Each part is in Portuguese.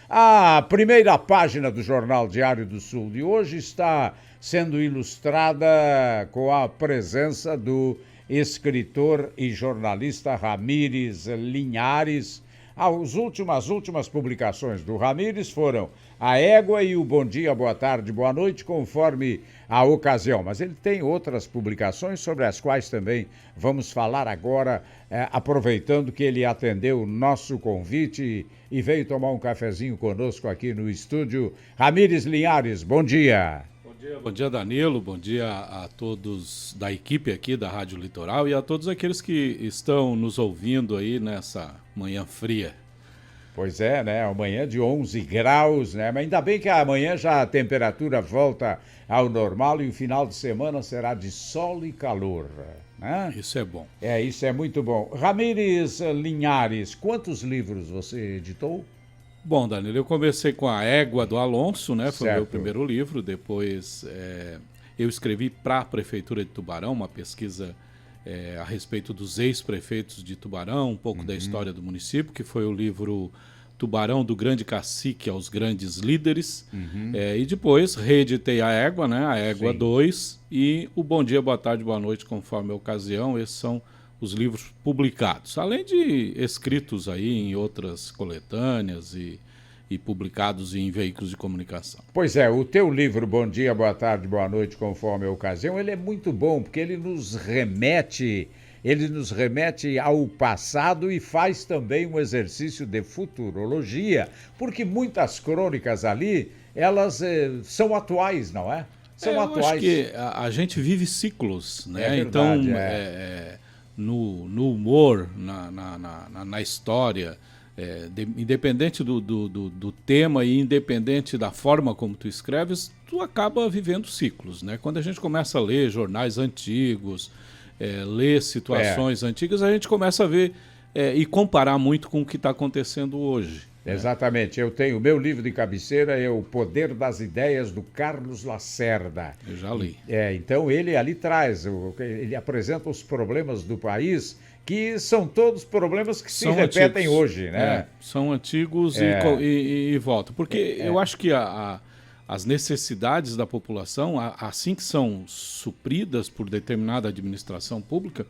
A primeira página do Jornal Diário do Sul de hoje está sendo ilustrada com a presença do escritor e jornalista Ramires Linhares. As últimas publicações do Ramires foram A Égua e o Bom Dia, Boa Tarde, Boa Noite, conforme a ocasião. Mas ele tem outras publicações sobre as quais também vamos falar agora, aproveitando que ele atendeu o nosso convite e veio tomar um cafezinho conosco aqui no estúdio. Ramires Linhares, bom dia. Bom dia, Danilo. Bom dia a todos da equipe aqui da Rádio Litoral e a todos aqueles que estão nos ouvindo aí nessa manhã fria. Pois é, né? Amanhã de 11 graus, né? Mas ainda bem que amanhã já a temperatura volta ao normal e o final de semana será de sol e calor, né? Isso é bom. Isso é muito bom. Ramires Linhares, quantos livros você editou? Bom, Danilo, eu comecei com A Égua do Alonso, né? Foi o meu primeiro livro. Depois eu escrevi para a Prefeitura de Tubarão, uma pesquisa a respeito dos ex-prefeitos de Tubarão, um pouco da história do município, que foi o livro Tubarão, do Grande Cacique aos Grandes Líderes. E depois reeditei A Égua, né? A Égua 2 e o Bom Dia, Boa Tarde, Boa Noite, conforme a ocasião. Esses são os livros publicados, além de escritos aí em outras coletâneas e publicados em veículos de comunicação. Pois é, o teu livro Bom Dia, Boa Tarde, Boa Noite, conforme a ocasião, ele é muito bom, porque ele nos remete ao passado e faz também um exercício de futurologia, porque muitas crônicas ali, elas são atuais, não é? São atuais. Eu acho que a gente vive ciclos, né? É verdade, então, no humor, na história, independente do tema e independente da forma como tu escreves, tu acaba vivendo ciclos, né? Quando a gente começa a ler jornais antigos, ler situações antigas, a gente começa a ver e comparar muito com o que está acontecendo hoje. Exatamente. Eu tenho o meu livro de cabeceira, é O Poder das Ideias, do Carlos Lacerda. Eu já li. Então ele ali ele apresenta os problemas do país, que são todos problemas que se repetem antigos. Hoje, né? São antigos e voltam. Porque eu acho que as necessidades da população, assim que são supridas por determinada administração pública,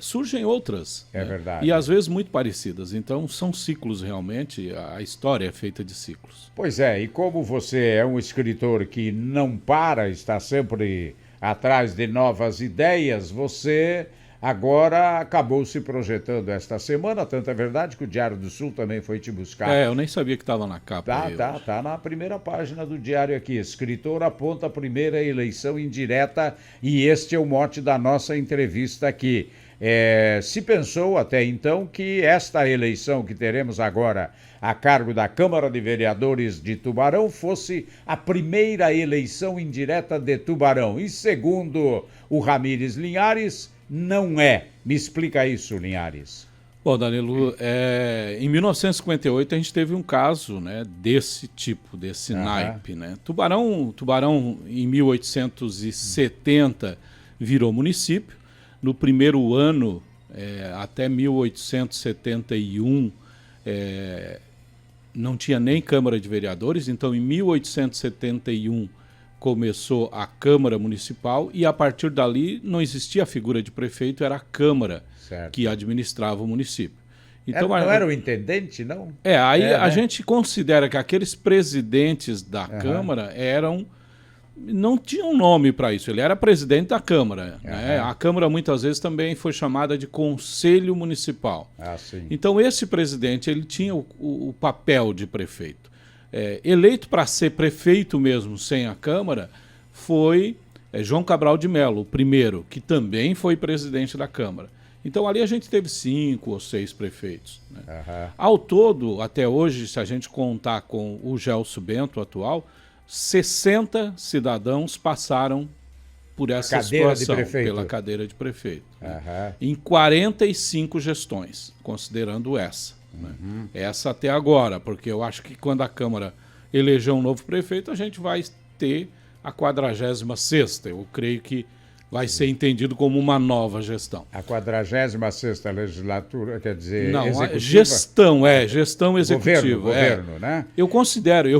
surgem outras. É verdade. E às vezes muito parecidas. Então são ciclos realmente, a história é feita de ciclos. Pois é, e como você é um escritor que não para, está sempre atrás de novas ideias, você agora acabou se projetando esta semana, tanto é verdade que o Diário do Sul também foi te buscar. Eu nem sabia que estava na capa. Tá na primeira página do Diário aqui. Escritor aponta a primeira eleição indireta e este é o mote da nossa entrevista aqui. Se pensou até então que esta eleição que teremos agora a cargo da Câmara de Vereadores de Tubarão fosse a primeira eleição indireta de Tubarão. E segundo o Ramires Linhares, não é. Me explica isso, Linhares. Bom, Danilo, em 1958 a gente teve um caso, né, desse tipo, desse naipe, né? Tubarão em 1870 virou município. No primeiro ano, até 1871, não tinha nem Câmara de Vereadores, então em 1871 começou a Câmara Municipal e a partir dali não existia a figura de prefeito, era a Câmara que administrava o município. Então, não era o intendente, não? A gente considera que aqueles presidentes da Câmara não tinham nome para isso, ele era presidente da Câmara. Né? A Câmara muitas vezes também foi chamada de Conselho Municipal. Então esse presidente ele tinha o papel de prefeito. Eleito para ser prefeito mesmo sem a Câmara foi João Cabral de Melo, o primeiro, que também foi presidente da Câmara. Então ali a gente teve 5 ou 6 prefeitos. Né? Ao todo, até hoje, se a gente contar com o Gelson Bento atual, 60 cidadãos passaram por essa situação, pela cadeira de prefeito. Em 45 gestões, considerando essa. Né? Essa até agora, porque eu acho que quando a Câmara eleger um novo prefeito, a gente vai ter a 46ª. Eu creio que vai ser entendido como uma nova gestão. A 46ª legislatura, quer dizer, não, executiva? Gestão executiva. Governo, né? Eu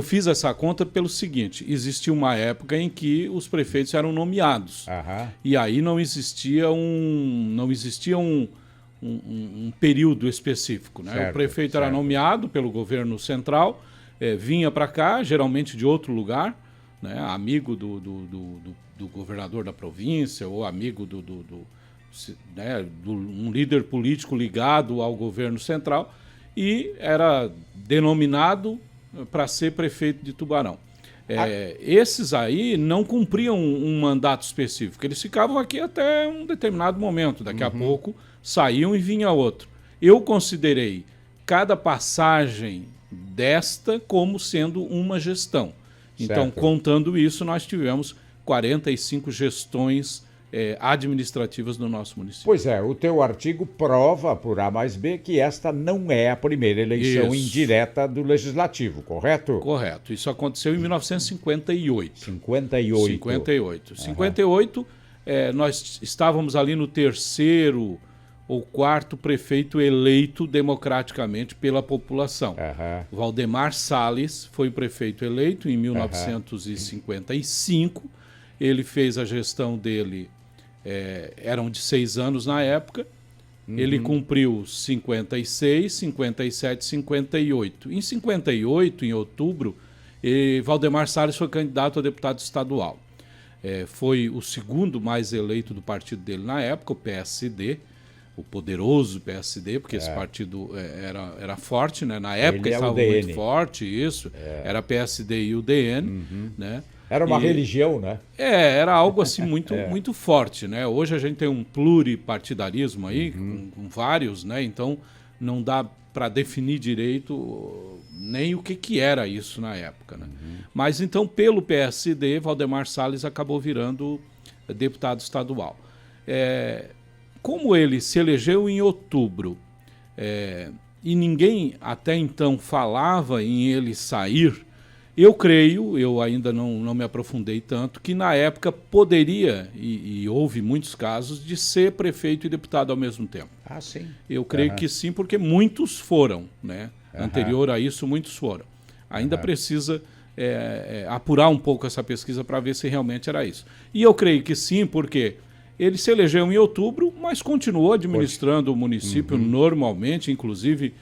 fiz essa conta pelo seguinte, existia uma época em que os prefeitos eram nomeados, e aí não existia um período específico, né? Certo, o prefeito era nomeado pelo governo central, vinha para cá, geralmente de outro lugar, né? Amigo do governador da província ou amigo um líder político ligado ao governo central, e era denominado para ser prefeito de Tubarão. Esses aí não cumpriam um mandato específico, eles ficavam aqui até um determinado momento, daqui a pouco saíam e vinha outro. Eu considerei cada passagem desta como sendo uma gestão. Então, Certo. contando isso, nós tivemos 45 gestões administrativas no nosso município. Pois é, o teu artigo prova por A mais B que esta não é a primeira eleição indireta do Legislativo, correto? Correto. Isso aconteceu em 1958. 58. 58, nós estávamos ali no terceiro ou quarto prefeito eleito democraticamente pela população. Valdemar Salles foi prefeito eleito em 1955. Ele fez a gestão dele, eram de 6 anos na época. Ele cumpriu 56, 57, 58. Em 58, em outubro, Valdemar Salles foi candidato a deputado estadual. Foi o segundo mais eleito do partido dele na época, o PSD, o poderoso PSD, porque esse partido era forte, né? Na época estava muito forte, isso. Era PSD e o DN, né? Era uma religião, né? Era algo assim muito forte, né? Hoje a gente tem um pluripartidarismo aí, com vários, né? Então não dá para definir direito nem o que era isso na época, né? Mas então, pelo PSD, Valdemar Salles acabou virando deputado estadual. Como ele se elegeu em outubro e ninguém até então falava em ele sair, eu creio, eu ainda não me aprofundei tanto, que na época poderia, e houve muitos casos, de ser prefeito e deputado ao mesmo tempo. Sim. Eu creio que sim, porque muitos foram, né? Anterior a isso, muitos foram. Ainda precisa apurar um pouco essa pesquisa para ver se realmente era isso. E eu creio que sim, porque ele se elegeu em outubro, mas continuou administrando o município normalmente, inclusive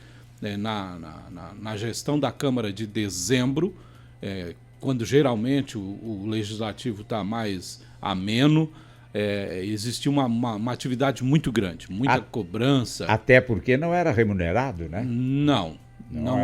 na gestão da Câmara de dezembro, quando geralmente o legislativo está mais ameno, existia uma atividade muito grande, muita cobrança. Até porque não era remunerado, né? Não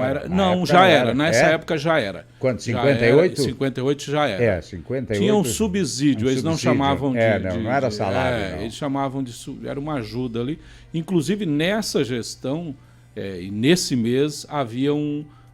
era. Não, já era. Nessa época já era. Quanto? 58? 58 já era. 58. Tinha um subsídio, eles não chamavam não era salário. Eles chamavam era uma ajuda ali. Inclusive, nessa gestão, e nesse mês, havia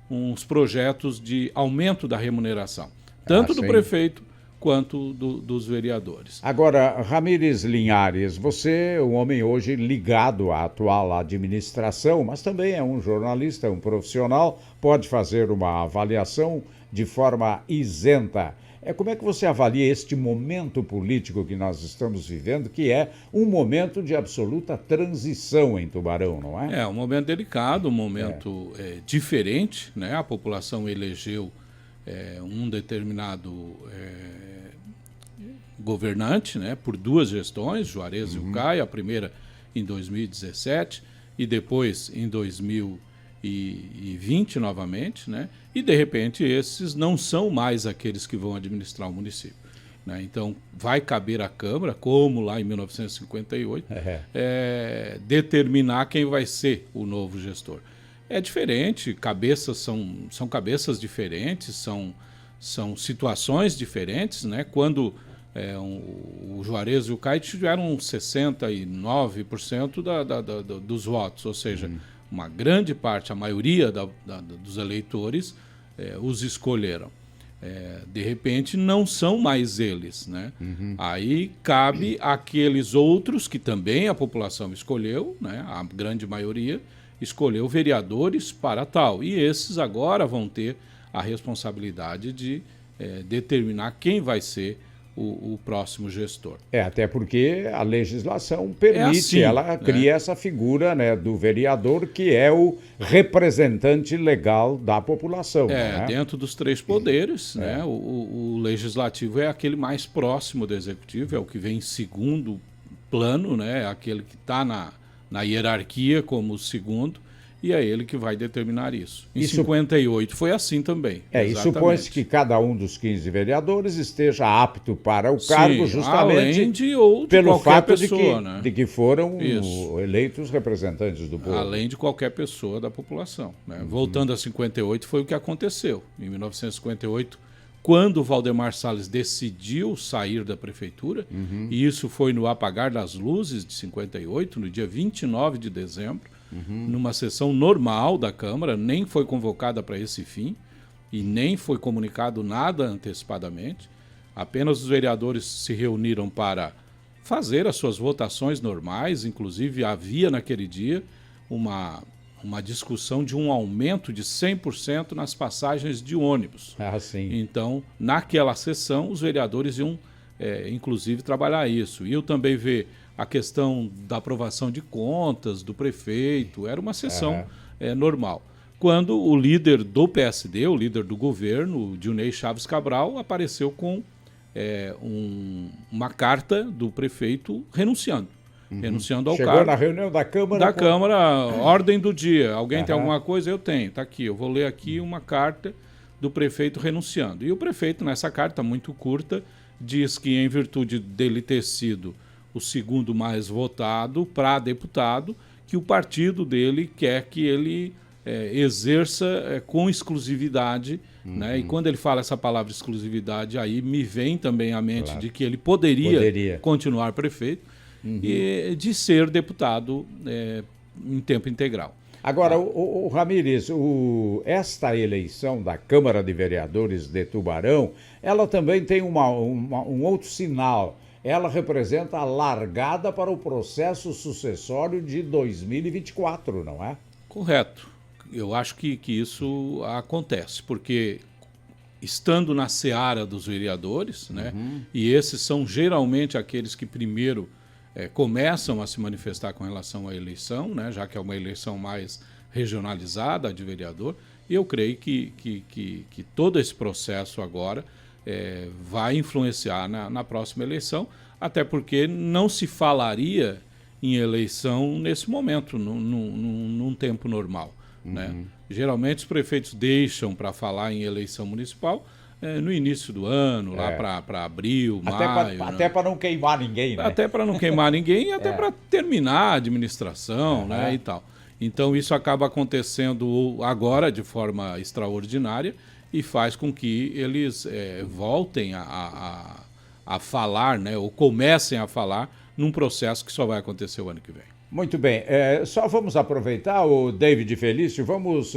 uns projetos de aumento da remuneração, tanto do prefeito quanto dos vereadores. Agora, Ramírez Linhares, você é um homem hoje ligado à atual administração, mas também é um jornalista, um profissional, pode fazer uma avaliação de forma isenta. Como é que você avalia este momento político que nós estamos vivendo, que é um momento de absoluta transição em Tubarão, não é? É um momento delicado, um momento diferente, né? A população elegeu um determinado governante, né, por 2 gestões, Juarez e o Caio, a primeira em 2017 e depois em 2020 novamente, né, e de repente esses não são mais aqueles que vão administrar o município, né? Então vai caber à Câmara, como lá em 1958, determinar quem vai ser o novo gestor. É diferente, cabeças são cabeças diferentes, são situações diferentes, né? Quando o Juarez e o Caio tiveram 69% dos votos, ou seja, uma grande parte, a maioria dos eleitores os escolheram. De repente não são mais eles, né? Aí cabe àqueles outros que também a população escolheu, né? A grande maioria escolheu vereadores para tal, e esses agora vão ter a responsabilidade de determinar quem vai ser o próximo gestor. Até porque a legislação permite, assim, ela cria essa figura, né, do vereador, que é o representante legal da população. Né? Dentro dos 3 poderes, né, o legislativo é aquele mais próximo do executivo, é o que vem em segundo plano, né, aquele que está na hierarquia como o segundo, e é ele que vai determinar isso. Em 58 foi assim também. E supõe-se que cada um dos 15 vereadores esteja apto para o cargo, justamente pelo fato de que foram eleitos representantes do povo. Além de qualquer pessoa da população. Né? Voltando a 58, foi o que aconteceu. Em 1958, quando o Valdemar Salles decidiu sair da prefeitura, e isso foi no apagar das luzes de 58, no dia 29 de dezembro, numa sessão normal da Câmara, nem foi convocada para esse fim e nem foi comunicado nada antecipadamente. Apenas os vereadores se reuniram para fazer as suas votações normais, inclusive havia naquele dia uma discussão de um aumento de 100% nas passagens de ônibus. Sim. Então, naquela sessão, os vereadores iam, inclusive, trabalhar isso. Iam também ver a questão da aprovação de contas do prefeito, era uma sessão normal. Quando o líder do PSD, o líder do governo, o Dilnei Chaves Cabral, apareceu com uma carta do prefeito renunciando ao cargo. Chegou na reunião da Câmara. Da Câmara, ordem do dia. Alguém tem alguma coisa? Eu tenho, está aqui. Eu vou ler aqui uma carta do prefeito renunciando. E o prefeito, nessa carta muito curta, diz que, em virtude dele ter sido o segundo mais votado para deputado, que o partido dele quer que ele exerça com exclusividade, né? E quando ele fala essa palavra exclusividade, aí me vem também à mente de que ele poderia continuar prefeito e de ser deputado em tempo integral. Agora, o Ramírez, esta eleição da Câmara de Vereadores de Tubarão, ela também tem um outro sinal. Ela representa a largada para o processo sucessório de 2024, não é? Correto. Eu acho que isso acontece, porque estando na seara dos vereadores, né, e esses são geralmente aqueles que primeiro começam a se manifestar com relação à eleição, né, já que é uma eleição mais regionalizada de vereador, e eu creio que todo esse processo agora vai influenciar na próxima eleição, até porque não se falaria em eleição nesse momento, num tempo normal. Né? Geralmente os prefeitos deixam para falar em eleição municipal no início do ano, lá para abril, maio. Até para não queimar ninguém, né? Até para não queimar ninguém e até para terminar a administração, né, e tal. Então isso acaba acontecendo agora de forma extraordinária e faz com que eles voltem a falar, né, ou comecem a falar num processo que só vai acontecer o ano que vem. Muito bem. Só vamos aproveitar, o David Felício, vamos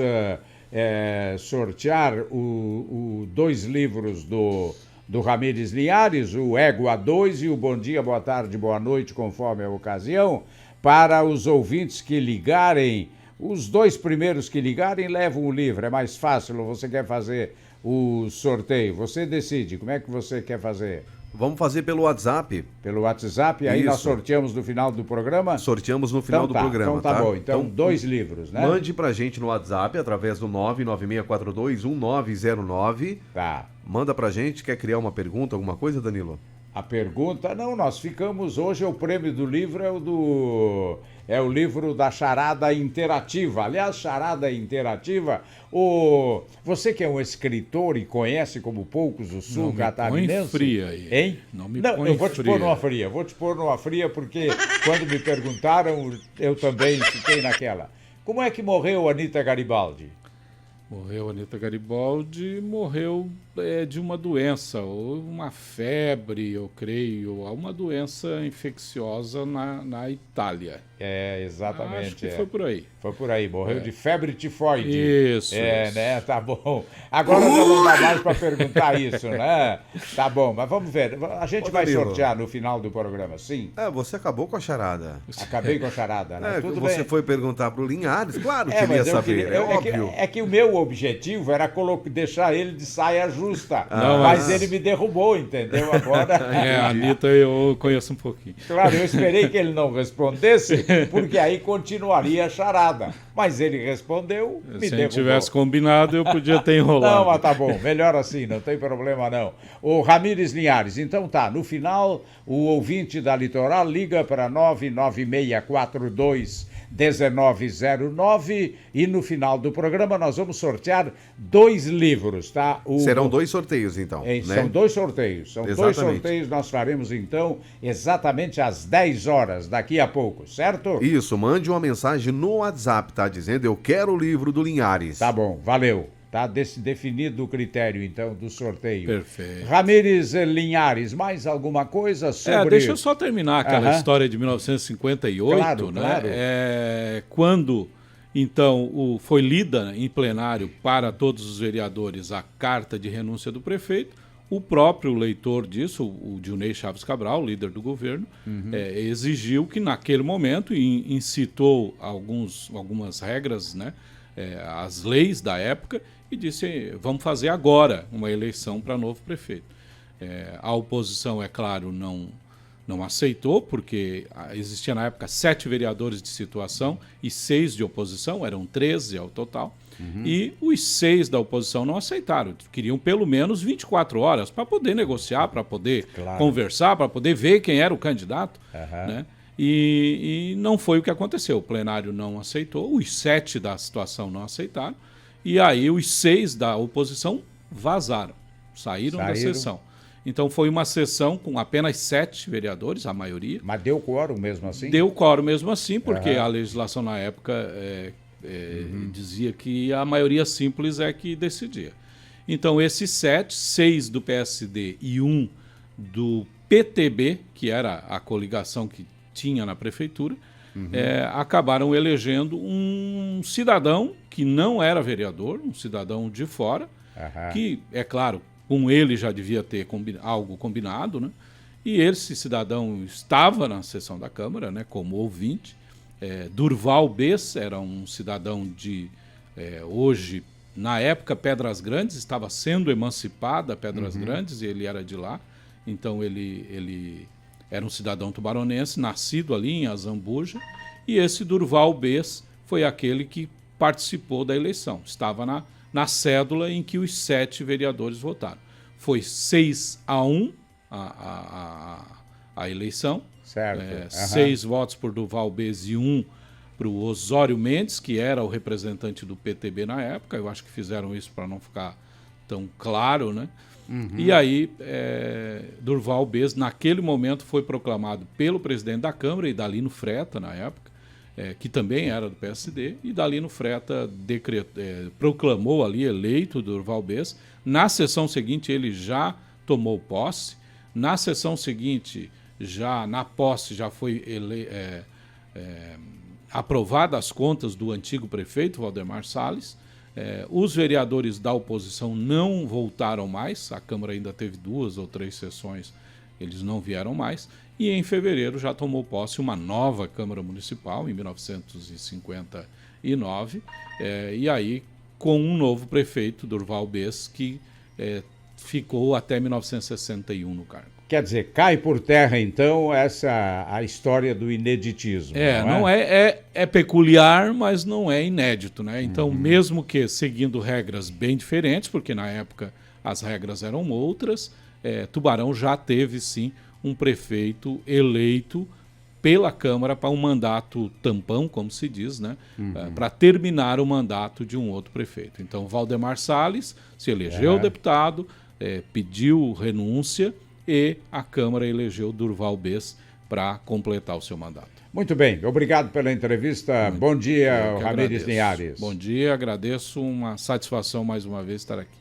sortear os 2 livros do Ramírez Linhares, o Égua 2 e o Bom Dia, Boa Tarde, Boa Noite, conforme a ocasião, para os ouvintes que ligarem. Os 2 primeiros que ligarem levam o livro, é mais fácil. Você quer fazer o sorteio? Você decide, como é que você quer fazer? Vamos fazer pelo WhatsApp. Pelo WhatsApp, aí nós sorteamos no final do programa? Sorteamos no final do programa, então tá bom. Então 2 livros, né? Mande pra gente no WhatsApp através do 996421909. Tá. Manda pra gente, quer criar uma pergunta, alguma coisa, Danilo? A pergunta, não, nós ficamos, hoje o prêmio do livro é o livro da charada interativa. Aliás, charada interativa, você que é um escritor e conhece como poucos o sul catarinense... Não me põe fria aí. Hein? Não me põe eu vou te pôr numa fria, porque quando me perguntaram, eu também fiquei naquela. Como é que morreu Anita Garibaldi? Morreu Anita Garibaldi, morreu de uma doença, ou uma febre, eu creio, uma doença infecciosa na Itália. Exatamente. Acho que foi por aí. Foi por aí, morreu de febre tifoide. Isso. Né? Tá bom. Agora não dá mais para perguntar isso, né? Tá bom, mas vamos ver. A gente vai sortear no final do programa, sim? Você acabou com a charada. Acabei com a charada, né? Tudo você bem. foi perguntar pro Linhares, claro que ele ia saber, óbvio. É que o meu objetivo era deixar ele de saia justa, mas ele me derrubou, entendeu? Agora... a Anitta eu conheço um pouquinho. Claro, eu esperei que ele não respondesse, porque aí continuaria a charada. Mas ele respondeu, me derrubou. Se a gente tivesse combinado, eu podia ter enrolado. Não, mas tá bom, melhor assim, não tem problema não. O Ramires Linhares, então tá, no final, o ouvinte da Litoral liga para 99642-1909 e no final do programa nós vamos sortear 2 livros, tá? Serão 2 sorteios, então. Né? São 2 sorteios. São 2 sorteios, nós faremos então exatamente às 10 horas, daqui a pouco, certo? Isso, mande uma mensagem no WhatsApp, tá dizendo eu quero o livro do Linhares. Tá bom, valeu. Tá definido o critério, então, do sorteio. Perfeito. Ramires Linhares, mais alguma coisa sobre... Deixa eu só terminar aquela história de 1958, claro, né? Claro. Quando, então, foi lida em plenário para todos os vereadores a carta de renúncia do prefeito, o próprio leitor disso, o Dionei Chaves Cabral, líder do governo, exigiu que naquele momento, e incitou algumas regras, né? As leis da época, e disse, vamos fazer agora uma eleição para novo prefeito. A oposição, é claro, não aceitou, porque existia na época 7 vereadores de situação e 6 de oposição, eram 13 ao total, e os 6 da oposição não aceitaram, queriam pelo menos 24 horas para poder negociar, para poder conversar, para poder ver quem era o candidato, né? E não foi o que aconteceu, o plenário não aceitou, os 7 da situação não aceitaram, e aí os 6 da oposição vazaram, saíram da sessão. Então foi uma sessão com apenas 7 vereadores, a maioria. Mas deu quórum mesmo assim? Deu quórum mesmo assim, porque a legislação na época dizia que a maioria simples é que decidia. Então esses 7, 6 do PSD e 1 do PTB, que era a coligação que tinha na prefeitura, acabaram elegendo um cidadão que não era vereador, um cidadão de fora, que, é claro, com ele já devia ter algo combinado, né? E esse cidadão estava na sessão da Câmara, né, como ouvinte. Durval Bess era um cidadão de, hoje, na época, Pedras Grandes, estava sendo emancipada Pedras Grandes, e ele era de lá. Então ele era um cidadão tubaronense, nascido ali em Azambuja, e esse Durval Bess foi aquele que participou da eleição. Estava na cédula em que os 7 vereadores votaram. Foi 6-1 a eleição. Certo. 6 votos por Durval Bess e 1 para o Osório Mendes, que era o representante do PTB na época. Eu acho que fizeram isso para não ficar tão claro, né? E aí, Durval Bess, naquele momento, foi proclamado pelo presidente da Câmara, Idalino Freta, na época, que também era do PSD, e Idalino Freta proclamou ali eleito Durval Bess. Na sessão seguinte, ele já tomou posse. Na sessão seguinte, na posse, já foi aprovada as contas do antigo prefeito, Valdemar Salles. Os vereadores da oposição não voltaram mais, a Câmara ainda teve 2 ou 3 sessões, eles não vieram mais, e em fevereiro já tomou posse uma nova Câmara Municipal, em 1959, e aí com um novo prefeito, Durval Bess, que ficou até 1961 no cargo. Quer dizer, cai por terra, então, a história do ineditismo. É peculiar, mas não é inédito, né? Então, mesmo que seguindo regras bem diferentes, porque na época as regras eram outras, Tubarão já teve, sim, um prefeito eleito pela Câmara para um mandato tampão, como se diz, né? Para terminar o mandato de um outro prefeito. Então, Valdemar Salles se elegeu deputado, pediu renúncia, e a Câmara elegeu Durval Bess para completar o seu mandato. Muito bem, obrigado pela entrevista. Bom dia, Ramires Linhares. Bom dia, agradeço, uma satisfação mais uma vez estar aqui.